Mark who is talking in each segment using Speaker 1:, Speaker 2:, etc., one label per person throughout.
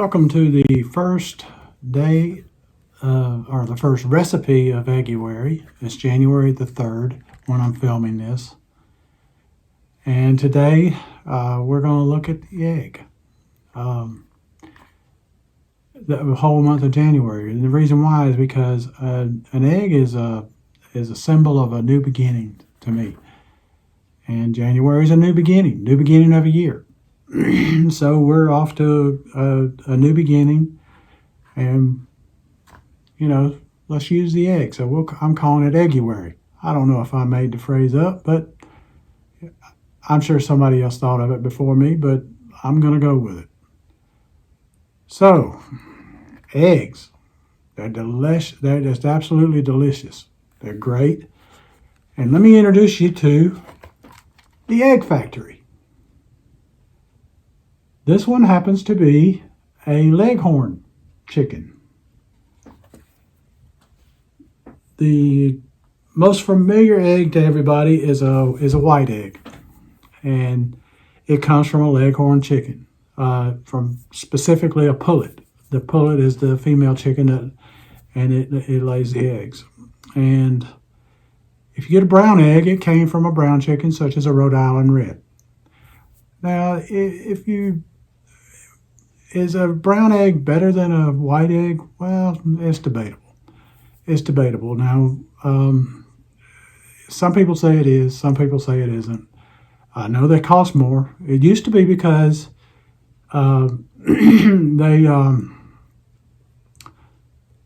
Speaker 1: Welcome to the first day or the first recipe of Egguary. It's January the 3rd when I'm filming this. And today we're going to look at the egg. The whole month of January. And the reason why is because an egg is a symbol of a new beginning to me. And January is a new beginning of a year. So we're off to a new beginning, and let's use the egg. So I'm calling it Egguary. I don't know if I made the phrase up, but I'm sure somebody else thought of it before me, but I'm going to go with it. So, eggs. They're delicious. They're just absolutely delicious. They're great. And let me introduce you to the Egg Factory. This one happens to be a Leghorn chicken. The most familiar egg to everybody is a white egg, and it comes from a Leghorn chicken, from specifically a pullet. The pullet is the female chicken and it lays the eggs. And if you get a brown egg, it came from a brown chicken, such as a Rhode Island Red. Now, is a brown egg better than a white egg? Well, it's debatable. It's debatable. Now, some people say it is, some people say it isn't. I know they cost more. It used to be because they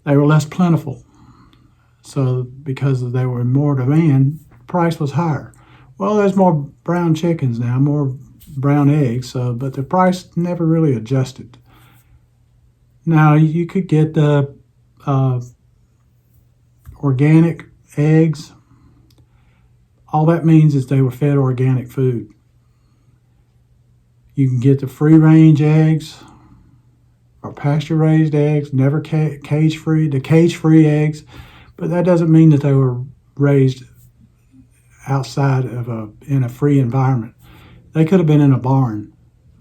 Speaker 1: were less plentiful. So because they were in more demand, the price was higher. Well, there's more brown chickens now, more brown eggs, but the price never really adjusted. Now, you could get the organic eggs. All that means is they were fed organic food. You can get the free-range eggs or pasture-raised eggs, never cage-free, the cage-free eggs, but that doesn't mean that they were raised outside of in a free environment. They could have been in a barn,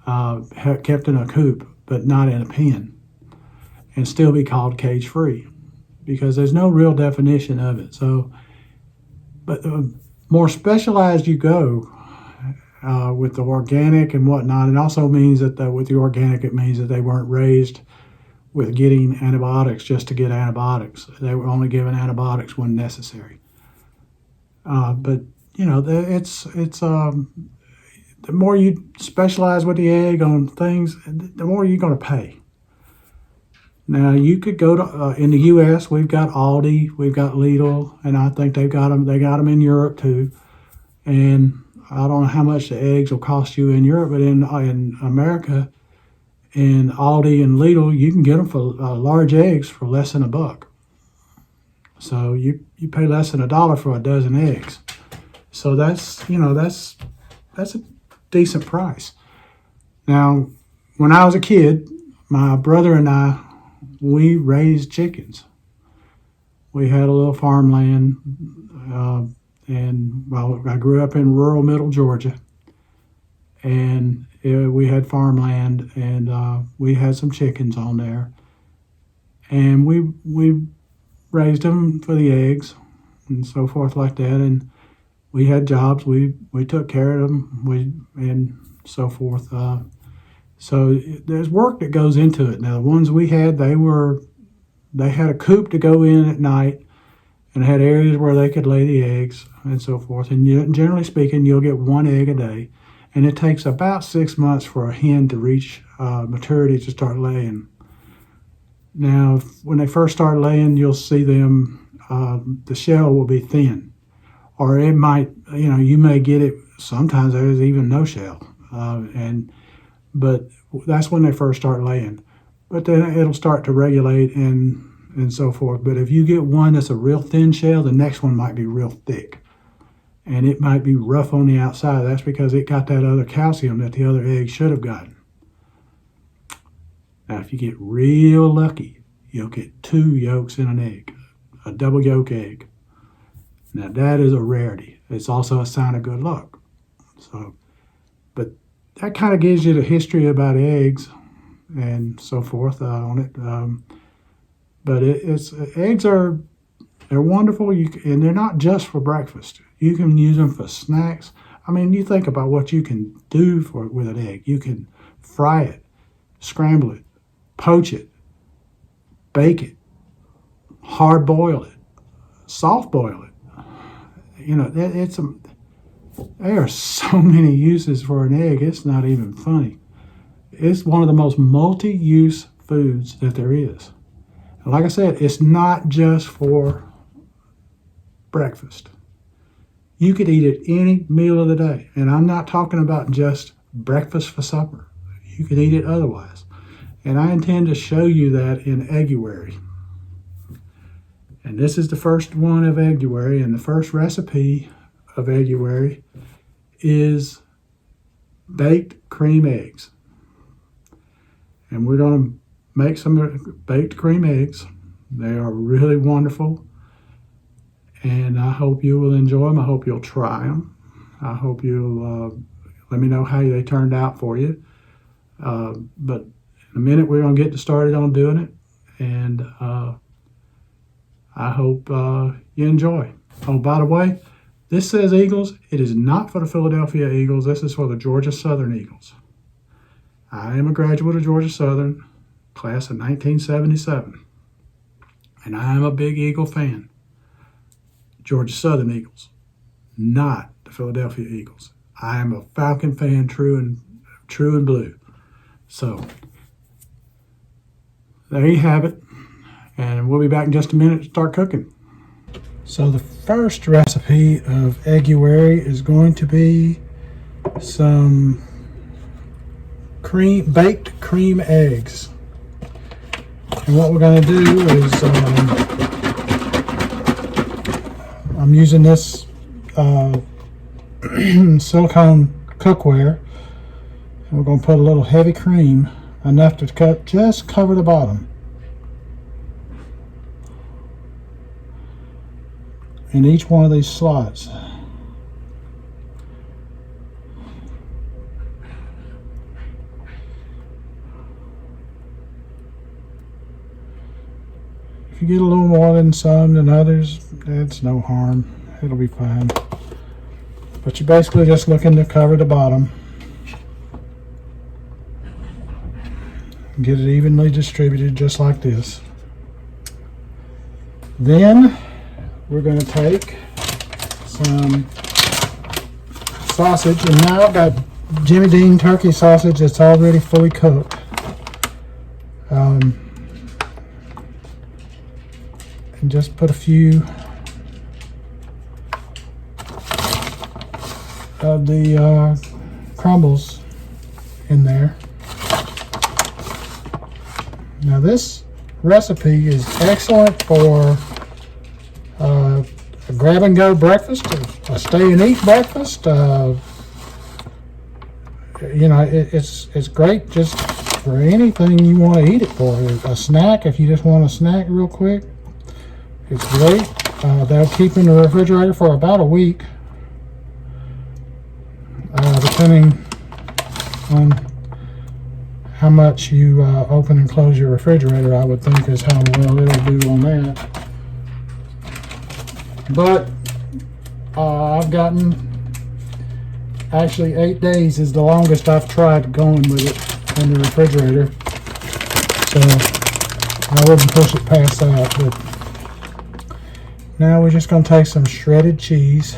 Speaker 1: kept in a coop, but not in a pen, and still be called cage-free, because there's no real definition of it. So, but the more specialized you go with the organic and whatnot, it also means that with the organic, it means that they weren't raised with getting antibiotics just to get antibiotics. They were only given antibiotics when necessary. But it's the more you specialize with the egg on things, the more you're going to pay. Now, you could go to, in the U.S., we've got Aldi, we've got Lidl, and I think they got them in Europe too. And I don't know how much the eggs will cost you in Europe, but in America, in Aldi and Lidl, you can get them for large eggs for less than $1. So you pay less than $1 for a dozen eggs. So that's a decent price. Now, when I was a kid, my brother and I, we raised chickens. We had a little farmland, and I grew up in rural middle Georgia, and we had farmland, and we had some chickens on there, and we raised them for the eggs and so forth like that, and we had jobs. We took care of them, and so forth. So there's work that goes into it. Now, the ones we had, they had a coop to go in at night, and had areas where they could lay the eggs and so forth. And generally speaking, you'll get one egg a day, and it takes about 6 months for a hen to reach maturity to start laying. Now, when they first start laying, you'll see them, the shell will be thin, or it might, you may get it, sometimes there's even no shell, but that's when they first start laying. But then it'll start to regulate and so forth. But if you get one that's a real thin shell, the next one might be real thick. And it might be rough on the outside. That's because it got that other calcium that the other egg should have gotten. Now, if you get real lucky, you'll get 2 yolks in an egg, a double yolk egg. Now, that is a rarity. It's also a sign of good luck. So, but that kind of gives you the history about eggs. and so forth on it. But eggs are, they're wonderful. And they're not just for breakfast. You can use them for snacks. I mean, you think about what you can do with an egg. You can fry it, scramble it, poach it, bake it, hard boil it, soft boil it. You know, there are so many uses for an egg, it's not even funny. It's one of the most multi-use foods that there is. And like I said, it's not just for breakfast. You could eat it any meal of the day. And I'm not talking about just breakfast for supper. You can eat it otherwise. And I intend to show you that in Egguary. And this is the first one of Egguary, and the first recipe of Egguary is baked cream eggs. And we're going to make some baked cream eggs. They are really wonderful, and I hope you will enjoy them. I hope you'll try them. I hope you'll let me know how they turned out for you. But in a minute, we're going to get started on doing it, and I hope you enjoy. Oh, by the way, this says Eagles. It is not for the Philadelphia Eagles. This is for the Georgia Southern Eagles. I am a graduate of Georgia Southern, class of 1977. And I am a big Eagle fan. Georgia Southern Eagles, not the Philadelphia Eagles. I am a Falcon fan, true and blue. So, there you have it. And we'll be back in just a minute to start cooking. So the first recipe of Egguary is going to be some baked cream eggs. And what we're going to do is, I'm using this silicone cookware. And we're going to put a little heavy cream, enough to just cover the bottom. In each one of these slots. If you get a little more than some than others, it's no harm. It'll be fine. But you're basically just looking to cover the bottom. Get it evenly distributed just like this. Then we're going to take some sausage, and now I've got Jimmy Dean turkey sausage that's already fully cooked. And just put a few of the crumbles in there. Now this recipe is excellent for a grab-and-go breakfast, a stay-and-eat breakfast. You know, it's great just for anything you want to eat it for. A snack, if you just want a snack real quick, it's great. They'll keep in the refrigerator for about a week, depending on how much you open and close your refrigerator, I would think is how well it'll do on that. But I've gotten, actually 8 days is the longest I've tried going with it in the refrigerator. So I wouldn't push it past that. But now we're just going to take some shredded cheese.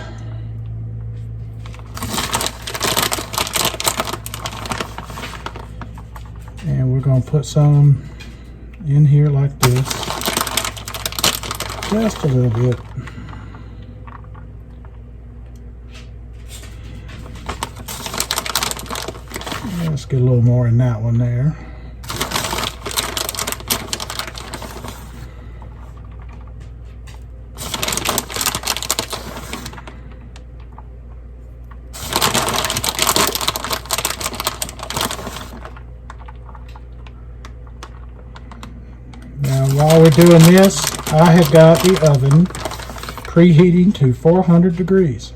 Speaker 1: And we're going to put some in here like this. Just a little bit. Let's get a little more in that one there. Now while we're doing this, I have got the oven preheating to 400 degrees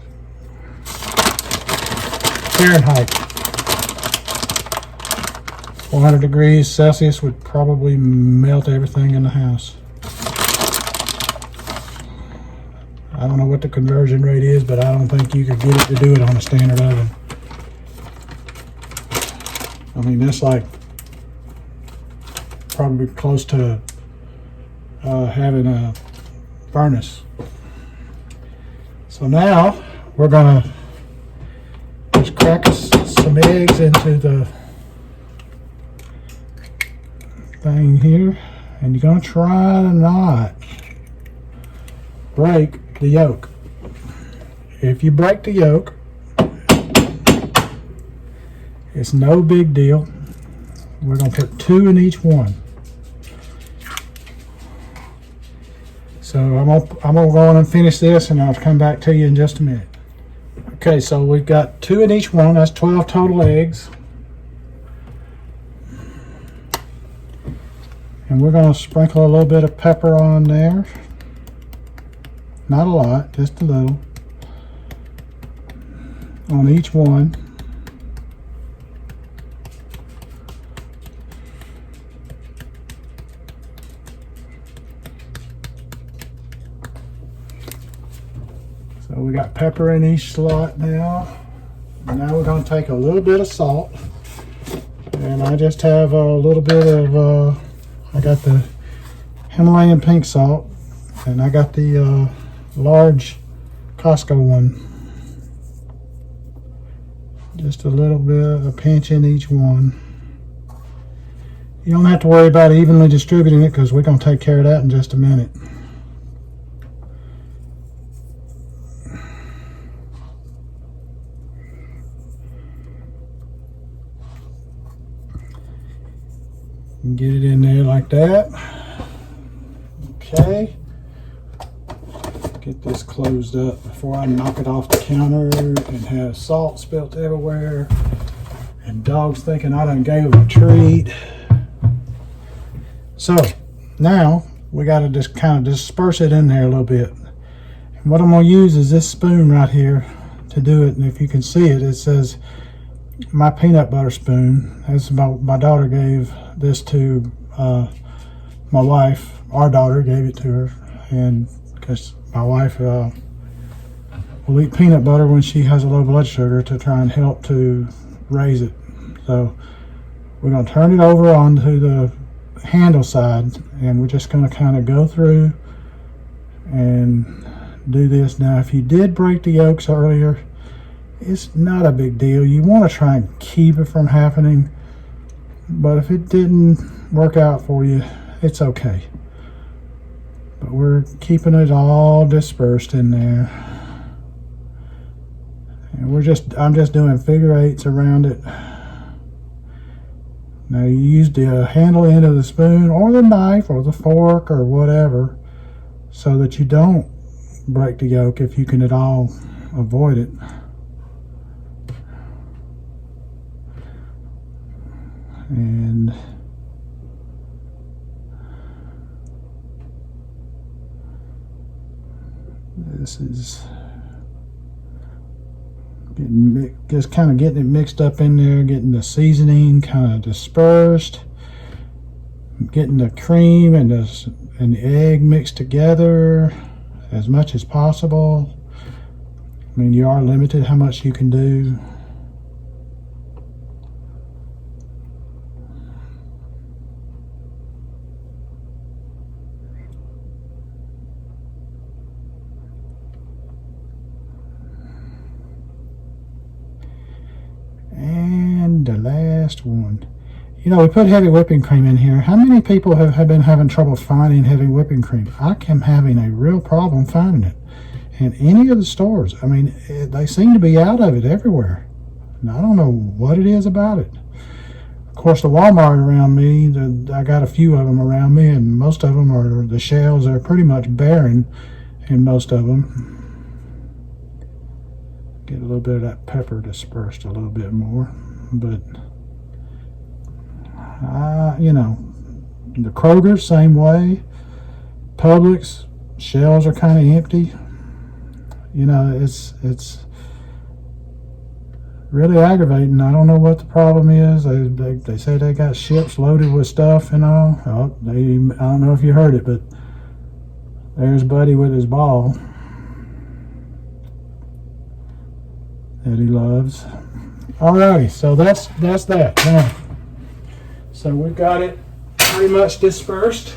Speaker 1: Fahrenheit. 400 degrees Celsius would probably melt everything in the house. I don't know what the conversion rate is, but I don't think you could get it to do it on a standard oven. I mean, that's like probably close to having a furnace. So now we're gonna just crack some eggs into the thing here, and you're gonna try to not break the yolk. If you break the yolk, it's no big deal. We're gonna put 2 in each one. So I'm gonna go on and finish this, and I'll come back to you in just a minute. Okay, so we've got 2 in each one. That's 12 total eggs. And we're gonna sprinkle a little bit of pepper on there. Not a lot, just a little. On each one. So we got pepper in each slot now. Now we're going to take a little bit of salt. And I just have a little bit of, I got the Himalayan pink salt. And I got the large Costco one. Just a little bit, a pinch in each one. You don't have to worry about evenly distributing it, because we're going to take care of that in just a minute. Get it in there like that. Okay. Get this closed up before I knock it off the counter and have salt spilt everywhere and dogs thinking I done gave them a treat. So now we got to just kind of disperse it in there a little bit. And what I'm going to use is this spoon right here to do it. And if you can see it, it says my peanut butter spoon. That's about, my daughter gave this to my wife. Our daughter gave it to her, and because my wife will eat peanut butter when she has a low blood sugar to try and help to raise it. So we're going to turn it over onto the handle side, and we're just going to kind of go through and do this. Now, if you did break the yolks earlier, it's not a big deal. You want to try and keep it from happening, but if it didn't work out for you, it's okay. But we're keeping it all dispersed in there. And I'm just doing figure eights around it. Now you use the handle end of the spoon or the knife or the fork or whatever, so that you don't break the yolk if you can at all avoid it. And this is just kind of getting it mixed up in there, getting the seasoning kind of dispersed, getting the cream and the egg mixed together as much as possible. I mean, you are limited how much you can do. The last one. You know, we put heavy whipping cream in here. How many people have been having trouble finding heavy whipping cream? I am having a real problem finding it in any of the stores. I mean, they seem to be out of it everywhere, and I don't know what it is about it. Of course, the Walmart around me, I got a few of them around me, and most of them are, the shelves are pretty much barren in most of them. Get a little bit of that pepper dispersed a little bit more. But you know, the Kroger, same way. Publix, shelves are kind of empty. You know, it's really aggravating. I don't know what the problem is. They say they got ships loaded with stuff and all. Oh, I don't know if you heard it, but there's Buddy with his ball that he loves. Alrighty, so that's that. Now, so we've got it pretty much dispersed,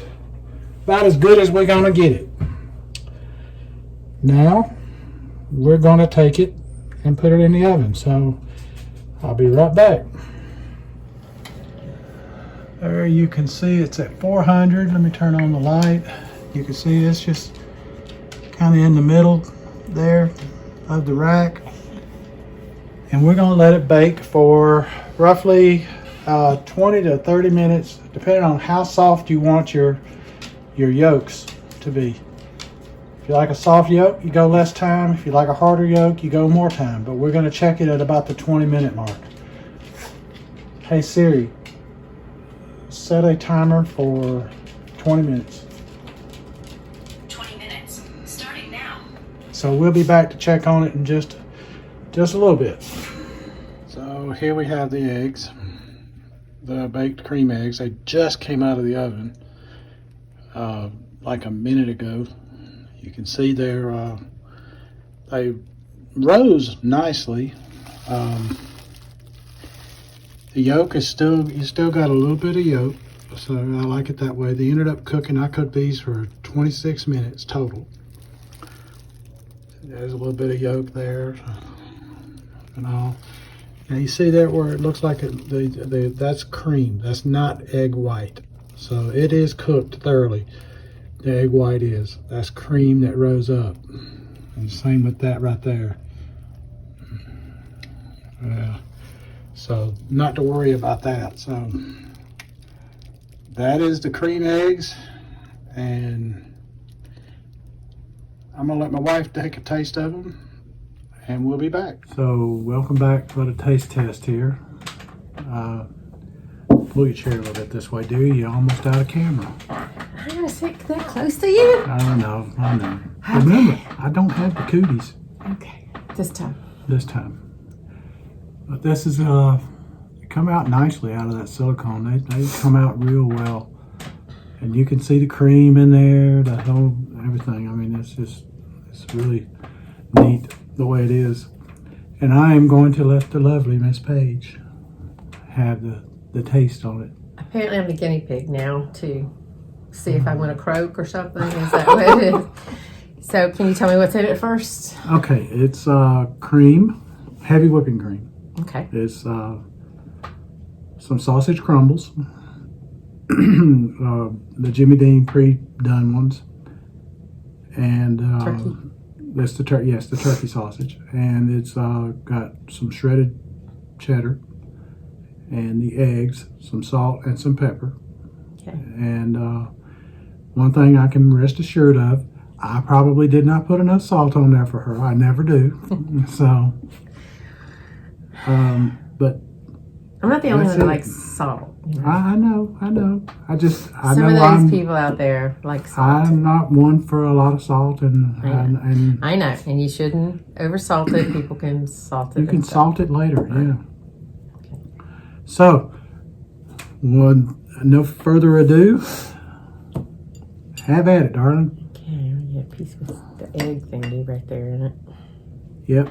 Speaker 1: about as good as we're gonna get it. Now we're gonna take it and put it in the oven. So I'll be right back. There you can see it's at 400. Let me turn on the light. You can see it's just kind of in the middle there of the rack. And we're gonna let it bake for roughly 20 to 30 minutes, depending on how soft you want your yolks to be. If you like a soft yolk, you go less time. If you like a harder yolk, you go more time. But we're going to check it at about the 20-minute mark. Hey Siri, set a timer for 20 minutes.
Speaker 2: 20 minutes, starting now.
Speaker 1: So we'll be back to check on it in just a little bit. So here we have the eggs, the baked cream eggs. They just came out of the oven like a minute ago. You can see they rose nicely. The yolk is you still got a little bit of yolk, so I like it that way. They ended up cooking, I cooked these for 26 minutes total. There's a little bit of yolk there and all. Now you see there where it looks like that's cream, that's not egg white. So it is cooked thoroughly. The egg white is. That's cream that rose up. And same with that right there. Yeah. So not to worry about that. So that is the cream eggs. And I'm gonna let my wife take a taste of them and we'll be back. So welcome back for the taste test here. Pull your chair a little bit this way, dude. You're almost out of camera.
Speaker 3: I'm gonna sit that close to you.
Speaker 1: I know.
Speaker 3: Okay.
Speaker 1: Remember, I don't have the cooties
Speaker 3: Okay, this time.
Speaker 1: But this is come out nicely out of that silicone. They come out real well, and you can see the cream in there, the whole everything. I mean, it's really neat the way it is. And I am going to let the lovely Miss Paige have the taste on it.
Speaker 3: Apparently, I'm the guinea pig now to see if I want to croak or something. Is that what it is? So, can you tell me what's in it first?
Speaker 1: Okay, it's cream, heavy whipping cream.
Speaker 3: Okay.
Speaker 1: It's some sausage crumbles, the Jimmy Dean pre-done ones, and
Speaker 3: Turkey.
Speaker 1: that's the turkey. Yes, the turkey sausage, and it's got some shredded cheddar, and the eggs, some salt and some pepper.
Speaker 3: Okay.
Speaker 1: And one thing I can rest assured of, I probably did not put enough salt on there for her. I never do. So, but
Speaker 3: I'm not the only
Speaker 1: that's
Speaker 3: one that
Speaker 1: it.
Speaker 3: likes salt. You know?
Speaker 1: I know. I
Speaker 3: Some
Speaker 1: know
Speaker 3: of those
Speaker 1: I'm,
Speaker 3: people out there like salt.
Speaker 1: I'm not one for a lot of salt, and
Speaker 3: I know, and you shouldn't over salt it. People can salt it.
Speaker 1: you can
Speaker 3: themselves.
Speaker 1: salt it later. Yeah. So, no further ado, have at it, darling.
Speaker 3: Okay, we get a piece with the egg thingy right there in it.
Speaker 1: Yep.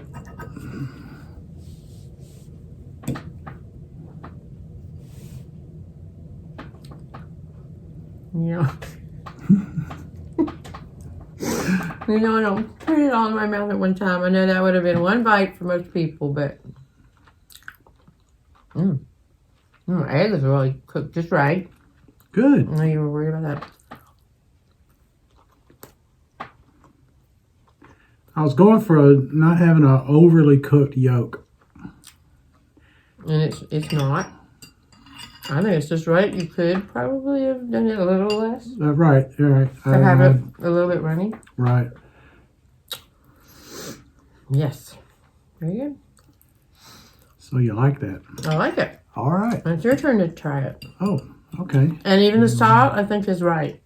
Speaker 3: Yeah. You know, I don't put it all in my mouth at one time. I know that would have been one bite for most people, but the egg is really cooked just right.
Speaker 1: Good.
Speaker 3: I know you were worried about that.
Speaker 1: I was going for not having an overly cooked yolk.
Speaker 3: And it's not. I think it's just right. You could probably have done it a little less.
Speaker 1: Right.
Speaker 3: To have it a little bit runny.
Speaker 1: Right.
Speaker 3: Yes. Very good.
Speaker 1: So you like that?
Speaker 3: I like it.
Speaker 1: All right.
Speaker 3: It's your turn to try it.
Speaker 1: Oh, okay.
Speaker 3: And even the salt, I think, is right.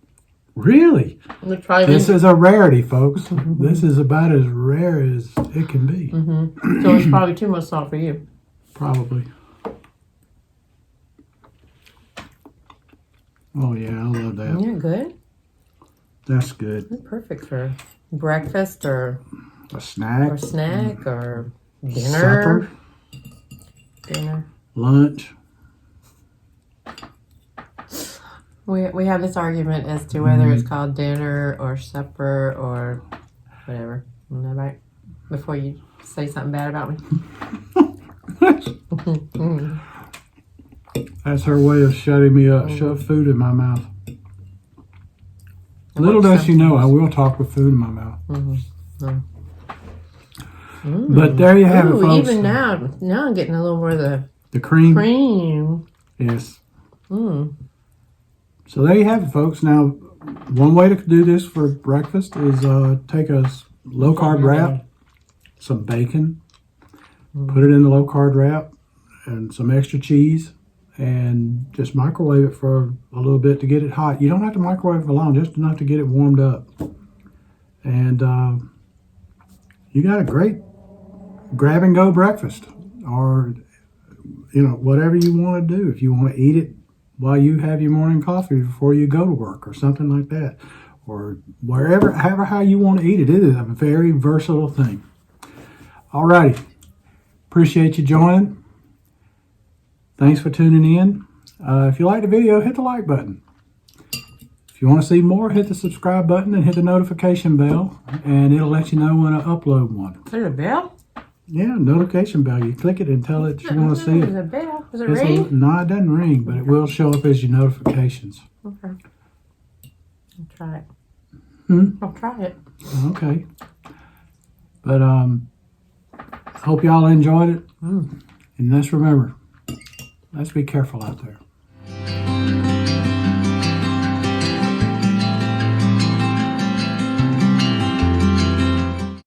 Speaker 1: Really?
Speaker 3: Let's try
Speaker 1: This is a rarity, folks. This is about as rare as it can be.
Speaker 3: So it's probably too much salt for you.
Speaker 1: Probably. Oh yeah, I love that.
Speaker 3: Yeah, good.
Speaker 1: That's good.
Speaker 3: That's perfect for breakfast or
Speaker 1: A snack.
Speaker 3: or dinner.
Speaker 1: Supper.
Speaker 3: Dinner.
Speaker 1: Lunch.
Speaker 3: We have this argument as to whether it's called dinner or supper or whatever. Isn't that right? Before you say something bad about me.
Speaker 1: That's her way of shutting me up. Shove food in my mouth. Little does she know, I will talk with food in my mouth. But there you have it, folks.
Speaker 3: Even now I'm getting a little more of
Speaker 1: the cream.
Speaker 3: cream.
Speaker 1: Yes. So there you have it, folks. Now, one way to do this for breakfast is take a low-carb wrap, some bacon, put it in the low-carb wrap, and some extra cheese, and just microwave it for a little bit to get it hot. You don't have to microwave it for long, just enough to get it warmed up. And you got a great grab-and-go breakfast, or whatever you want to do. If you want to eat it while you have your morning coffee before you go to work or something like that, or however how you want to eat it. It is a very versatile thing. Alrighty. Appreciate you joining. Thanks for tuning in. If you like the video, hit the like button. If you want to see more, hit the subscribe button and hit the notification bell, and it'll let you know when I upload one.
Speaker 3: There's a bell?
Speaker 1: Yeah, notification bell. You click it and tell it you want to see
Speaker 3: There's
Speaker 1: it.
Speaker 3: a bell. Does it ring?
Speaker 1: No, it doesn't ring, but it will show up as your notifications.
Speaker 3: Okay. I'll try it. I'll try it.
Speaker 1: Okay. But hope y'all enjoyed it. And let's remember, let's be careful out there.